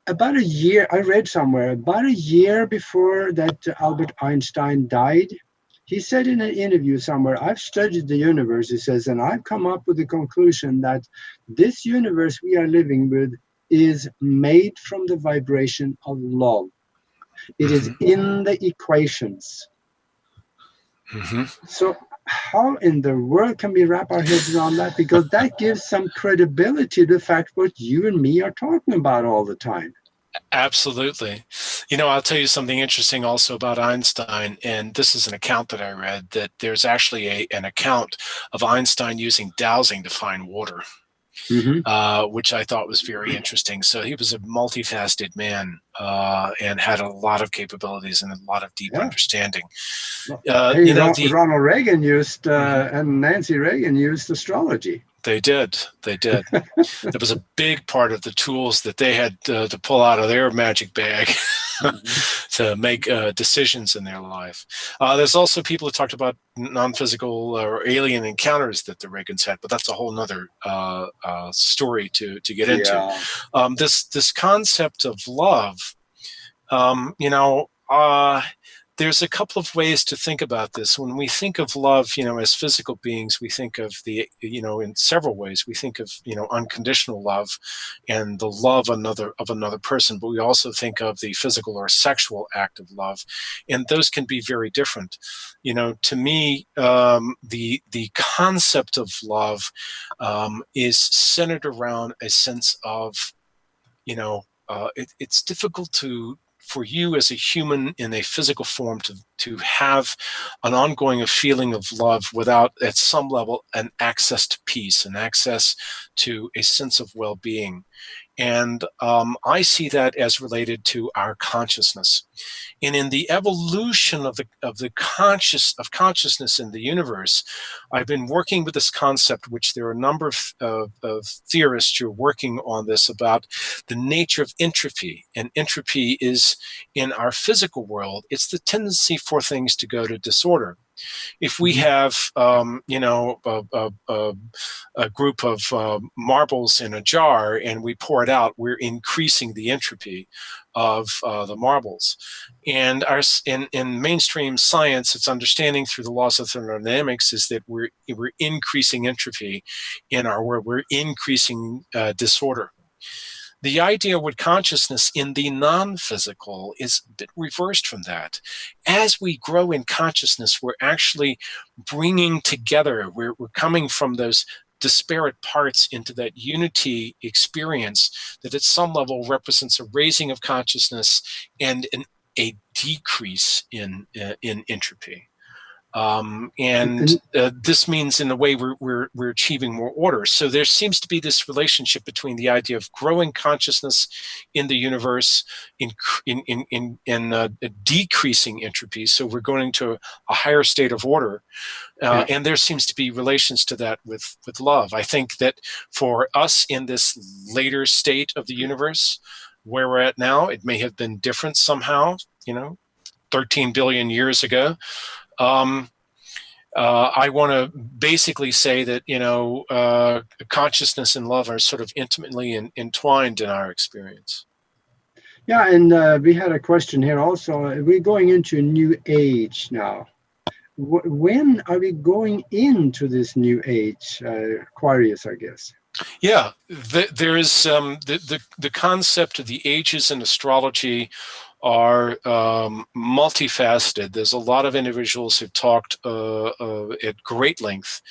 about a year, I read somewhere, about a year before that Albert Einstein died, he said in an interview somewhere, I've studied the universe, he says, and I've come up with the conclusion that this universe we are living with is made from the vibration of love. It is in the equations. So how in the world can we wrap our heads around that? Because that gives some credibility to the fact what you and me are talking about all the time. Absolutely. I'll tell you something interesting also about Einstein, and this is an account that I read, that there's actually an account of Einstein using dowsing to find water, which I thought was very interesting. So he was a multifaceted man and had a lot of capabilities and a lot of deep understanding. Ronald Reagan used, and Nancy Reagan used astrology. They did. That was a big part of the tools that they had to pull out of their magic bag to make decisions in their life. There's also people who talked about non-physical or alien encounters that the Reagans had, but that's a whole nother story to get into. This concept of love, there's a couple of ways to think about this. When we think of love, as physical beings, we think of in several ways. We think of, unconditional love and the love of another person, but we also think of the physical or sexual act of love. And those can be very different. To me, the concept of love is centered around a sense of, it's difficult for you as a human in a physical form to have an ongoing feeling of love without, at some level, an access to peace, an access to a sense of well-being. And I see that as related to our consciousness. And in the evolution of consciousness in the universe, I've been working with this concept, which there are a number of theorists who are working on this, about the nature of entropy. And entropy is, in our physical world, it's the tendency for things to go to disorder. If we have, you know, a group of marbles in a jar and we pour it out, we're increasing the entropy of the marbles. And in mainstream science, it's understanding through the laws of thermodynamics is that we're increasing entropy in our world. We're increasing disorder. The idea with consciousness in the non-physical is a bit reversed from that. As we grow in consciousness, we're actually bringing together, we're coming from those disparate parts into that unity experience that at some level represents a raising of consciousness and a decrease in entropy. This means, in a way, we're achieving more order. So there seems to be this relationship between the idea of growing consciousness in the universe, in decreasing entropy. So we're going to a higher state of order, and there seems to be relations to that with love. I think that for us in this later state of the universe, where we're at now, it may have been different somehow. 13 billion years ago. I want to basically say that, consciousness and love are sort of intimately entwined in our experience. Yeah, and we had a question here also. We're going into a new age now. When are we going into this new age? Aquarius, I guess. Yeah, there is the concept of the ages in astrology are multifaceted. There's a lot of individuals who've talked at great length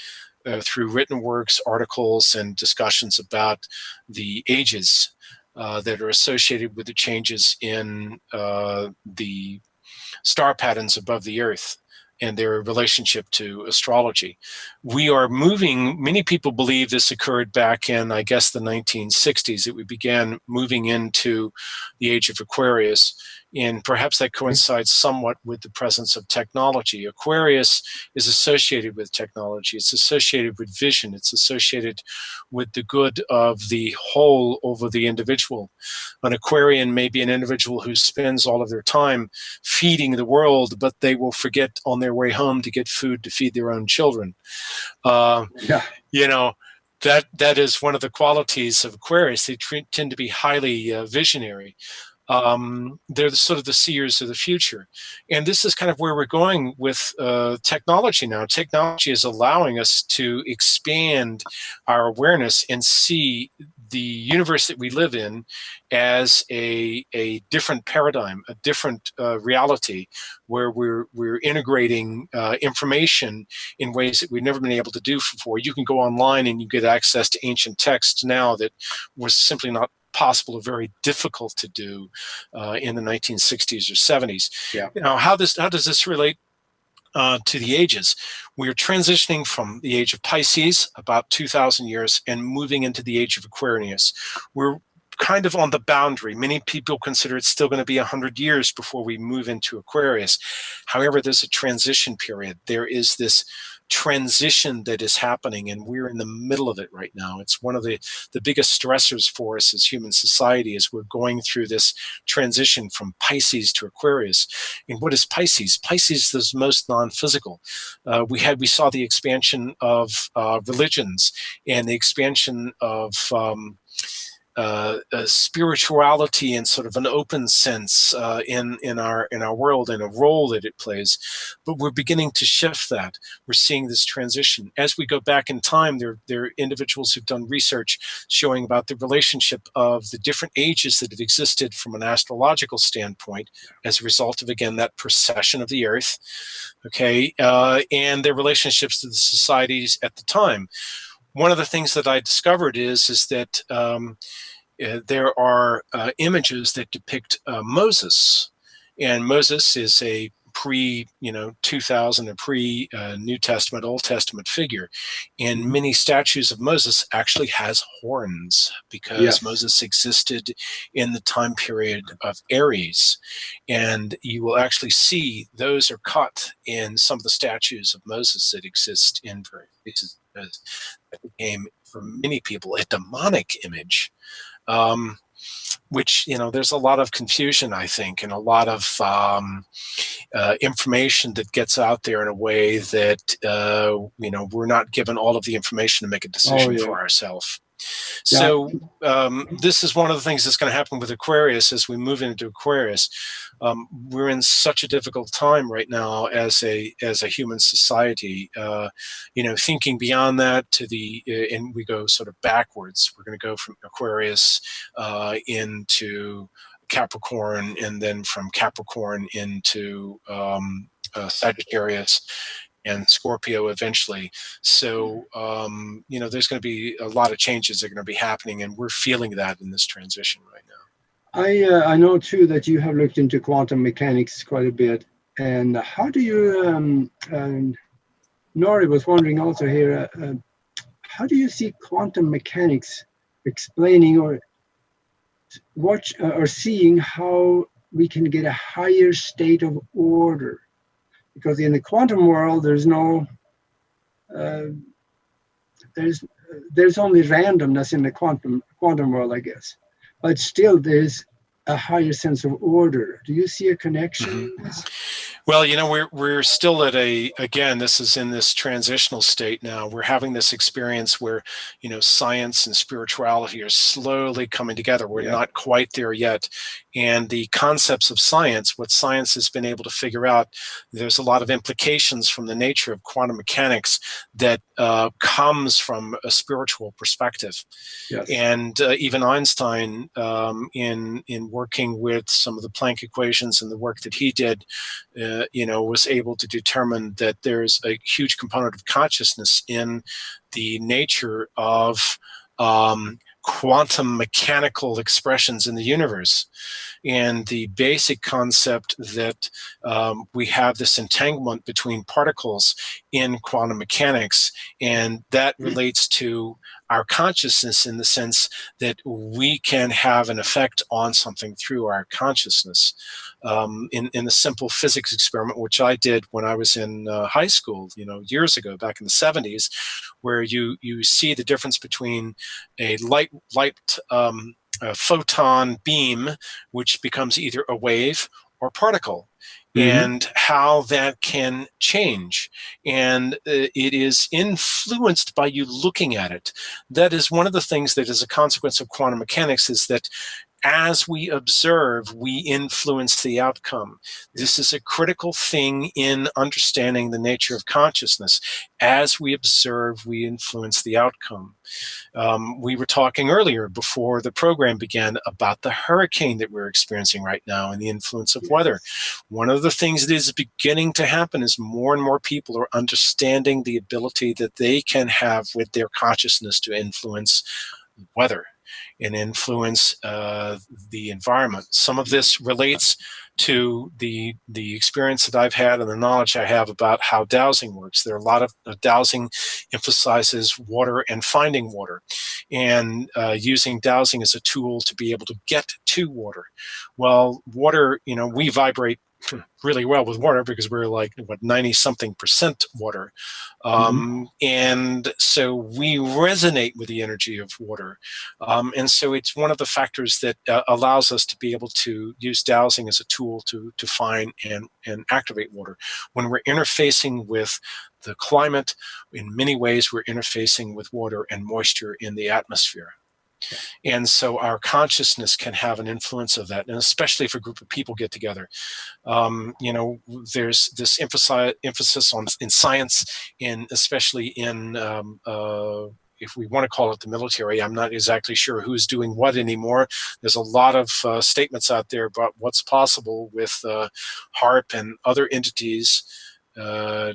through written works, articles, and discussions about the ages that are associated with the changes in the star patterns above the Earth and their relationship to astrology. We are moving, many people believe this occurred back in, I guess, the 1960s, that we began moving into the age of Aquarius. And perhaps that coincides somewhat with the presence of technology. Aquarius is associated with technology. It's associated with vision. It's associated with the good of the whole over the individual. An Aquarian may be an individual who spends all of their time feeding the world, but they will forget on their way home to get food to feed their own children. That is one of the qualities of Aquarius. They tend to be highly visionary. They're sort of the seers of the future. And this is kind of where we're going with technology now. Technology is allowing us to expand our awareness and see the universe that we live in as a different paradigm, a different reality, where we're integrating information in ways that we've never been able to do before. You can go online and you get access to ancient texts now that was simply not possible or very difficult to do in the 1960s or 70s. Yeah. How does this relate to the ages? We're transitioning from the age of Pisces, about 2,000 years, and moving into the age of Aquarius. We're kind of on the boundary. Many people consider it's still going to be 100 years before we move into Aquarius. However, there's a transition period. There is this transition that is happening, and we're in the middle of it right now. It's one of the biggest stressors for us as human society, as we're going through this transition from Pisces to Aquarius. And what is Pisces? Pisces is most non-physical. We saw the expansion of religions and the expansion of spirituality in sort of an open sense in our world, and a role that it plays. But we're beginning to shift that. We're seeing this transition. As we go back in time, there are individuals who've done research showing about the relationship of the different ages that have existed from an astrological standpoint as a result of, again, that precession of the Earth, and their relationships to the societies at the time. One of the things that I discovered is that there are images that depict Moses, and Moses is a pre 2000 and pre New Testament, Old Testament figure, and many statues of Moses actually has horns because Yes. Moses existed in the time period of Aries, and you will actually see those are cut in some of the statues of Moses that exist in various places. That became for many people a demonic image. Which, there's a lot of confusion, I think, and a lot of information that gets out there in a way that, we're not given all of the information to make a decision for ourselves. So this is one of the things that's going to happen with Aquarius as we move into Aquarius. We're in such a difficult time right now as a human society. Thinking beyond that to and we go sort of backwards. We're going to go from Aquarius into Capricorn, and then from Capricorn into Sagittarius and Scorpio eventually. So, there's going to be a lot of changes that are going to be happening, and we're feeling that in this transition right now. I know too that you have looked into quantum mechanics quite a bit. And how do you, Nori was wondering also here, how do you see quantum mechanics explaining or watch or seeing how we can get a higher state of order? Because in the quantum world, there's no, there's only randomness in the quantum world, I guess. But still, there's a higher sense of order. Do you see a connection? Well, we're still at again, this is in this transitional state now. We're having this experience where, science and spirituality are slowly coming together. We're not quite there yet. And the concepts of science, what science has been able to figure out, there's a lot of implications from the nature of quantum mechanics that comes from a spiritual perspective. Yes. And even Einstein, in working with some of the Planck equations and the work that he did, was able to determine that there's a huge component of consciousness in the nature of quantum mechanical expressions in the universe. And the basic concept that we have this entanglement between particles in quantum mechanics, and that relates to our consciousness in the sense that we can have an effect on something through our consciousness. In a simple physics experiment, which I did when I was in high school, years ago, back in the 70s, where you see the difference between a light photon beam, which becomes either a wave or particle, and how that can change. And it is influenced by you looking at it. That is one of the things that is a consequence of quantum mechanics, is that as we observe, we influence the outcome. This is a critical thing in understanding the nature of consciousness. As we observe, we influence the outcome. We were talking earlier before the program began about the hurricane that we're experiencing right now and the influence of weather. One of the things that is beginning to happen is more and more people are understanding the ability that they can have with their consciousness to influence weather and influence the environment. Some of this relates to the experience that I've had and the knowledge I have about how dowsing works. There are a lot of dowsing emphasizes water and finding water, and using dowsing as a tool to be able to get to water. Well, water, we vibrate really well with water because we're like 90-something% water, and so we resonate with the energy of water, and so it's one of the factors that allows us to be able to use dowsing as a tool to find and activate water. When we're interfacing with the climate, in many ways we're interfacing with water and moisture in the atmosphere. And so our consciousness can have an influence of that, and especially if a group of people get together. There's this emphasis in science, and especially in, if we want to call it the military. I'm not exactly sure who's doing what anymore. There's a lot of statements out there about what's possible with HARP and other entities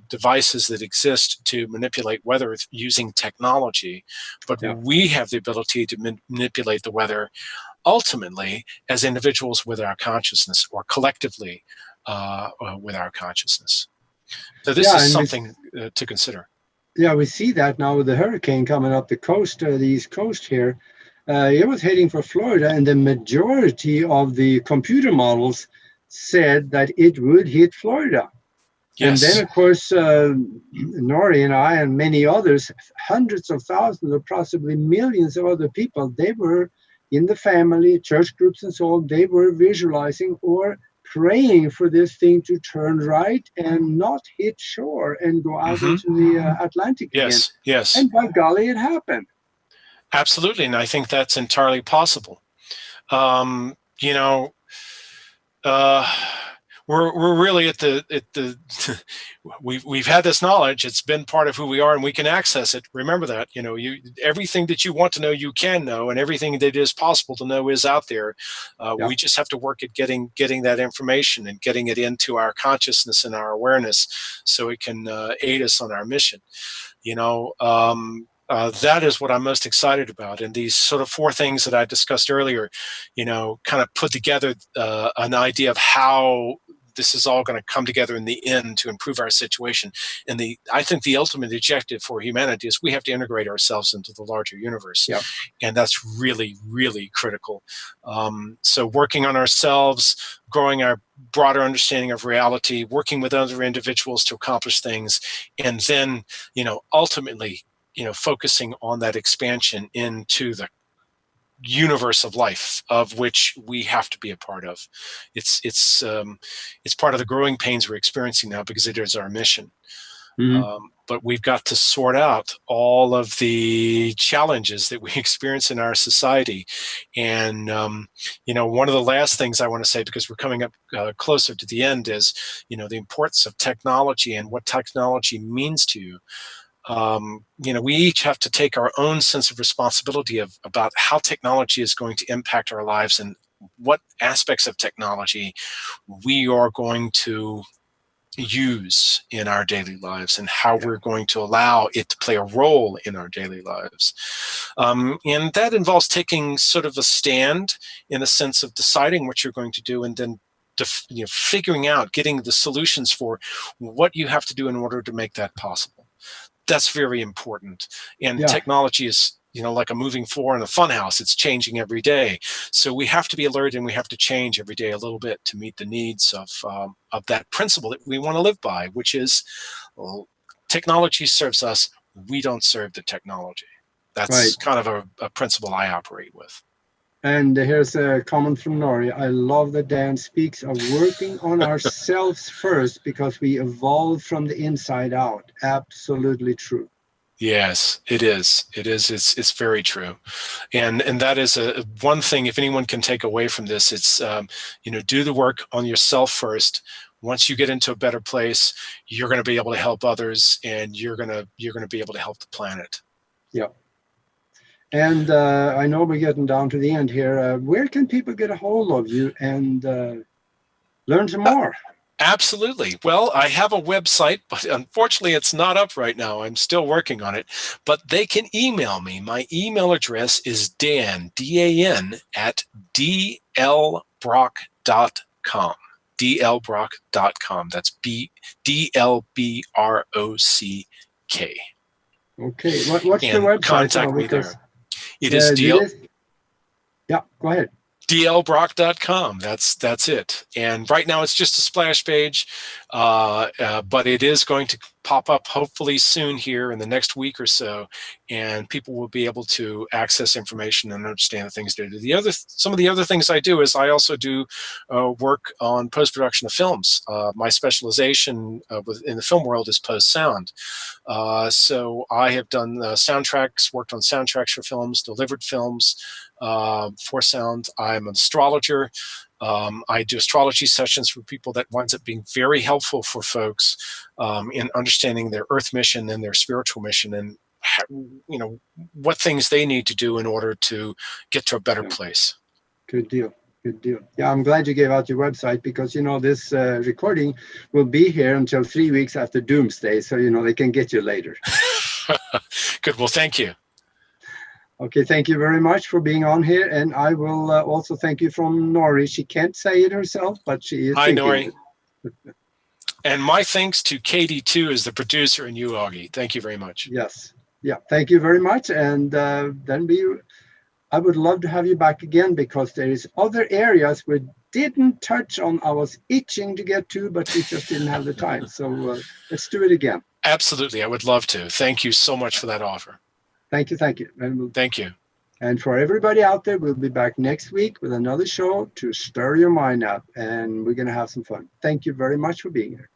devices that exist to manipulate weather using technology, but Yeah. we have the ability to manipulate the weather ultimately as individuals with our consciousness, or collectively with our consciousness. So this Yeah, is and something to consider. yeah, we see that now with the hurricane coming up the coast, the east coast here. It was heading for Florida, and the majority of the computer models said that it would hit Florida. And then, Yes. of course, Nori and I and many others, hundreds of thousands or possibly millions of other people, they were in the family, church groups and so on, they were visualizing or praying for this thing to turn right and not hit shore and go out Mm-hmm. into the Atlantic again. Yes. Yes. And by golly, it happened. Absolutely, and I think that's entirely possible. You know, uh, we're really at the we've had this knowledge. It's been part of who we are, and we can access it. Remember that. Everything that you want to know, you can know, and everything that is possible to know is out there. Yeah. We just have to work at getting that information and getting it into our consciousness and our awareness, so it can aid us on our mission. That is what I'm most excited about. And these sort of 4 things that I discussed earlier, kind of put together an idea of how this is all going to come together in the end to improve our situation. And I think the ultimate objective for humanity is we have to integrate ourselves into the larger universe. Yeah. And that's really, really critical. So working on ourselves, growing our broader understanding of reality, working with other individuals to accomplish things, and then, ultimately, focusing on that expansion into the universe of life, of which we have to be a part of. It's part of the growing pains we're experiencing now, because it is our mission. Mm-hmm. But we've got to sort out all of the challenges that we experience in our society. And, one of the last things I want to say, because we're coming up closer to the end, is, the importance of technology and what technology means to you. We each have to take our own sense of responsibility about how technology is going to impact our lives, and what aspects of technology we are going to use in our daily lives, and how we're going to allow it to play a role in our daily lives. And that involves taking sort of a stand, in the sense of deciding what you're going to do, and then figuring out, getting the solutions for what you have to do in order to make that possible. That's very important. And technology is, like a moving floor in a funhouse. It's changing every day. So we have to be alert, and we have to change every day a little bit to meet the needs of that principle that we want to live by, which is, technology serves us. We don't serve the technology. That's kind of a principle I operate with. And here's a comment from Nori. I love that Dan speaks of working on ourselves first, because we evolve from the inside out. Absolutely true. Yes, it is. It is. It's very true, and that is one thing. If anyone can take away from this, it's do the work on yourself first. Once you get into a better place, you're going to be able to help others, and you're going to be able to help the planet. Yeah. And I know we're getting down to the end here. Where can people get a hold of you and learn some more? Absolutely. Well, I have a website, but unfortunately it's not up right now. I'm still working on it, but they can email me. My email address is Dan, D-A-N, at dlbrock.com. dlbrock.com. That's D-L-B-R-O-C-K. Okay. What's the website? Contact me there. It is Yeah, go ahead. dlbrock.com. That's it. And right now it's just a splash page, but it is going to pop up hopefully soon here in the next week or so, and people will be able to access information and understand the things they do. Some of the other things I do is I also do work on post-production of films. My specialization in the film world is post-sound. So I have done soundtracks, worked on soundtracks for films, delivered films for sound. I'm an astrologer. I do astrology sessions for people that winds up being very helpful for folks in understanding their earth mission and their spiritual mission, and what things they need to do in order to get to a better place. Good deal. Good deal. Yeah, I'm glad you gave out your website because, you know, this recording will be here until 3 weeks after Doomsday. So, you know, they can get you later. Good. Well, thank you. Okay, thank you very much for being on here. And I will also thank you from Nori. She can't say it herself, but she is Hi, thinking Nori. it. And my thanks to Katie, too, as the producer, and you, Aage. Thank you very much. Yes. Yeah, thank you very much. And then I would love to have you back again because there is other areas we didn't touch on. I was itching to get to, but we just didn't have the time. So let's do it again. Absolutely. I would love to. Thank you so much for that offer. Thank you. Thank you. Thank you. And for everybody out there, we'll be back next week with another show to stir your mind up, and we're going to have some fun. Thank you very much for being here.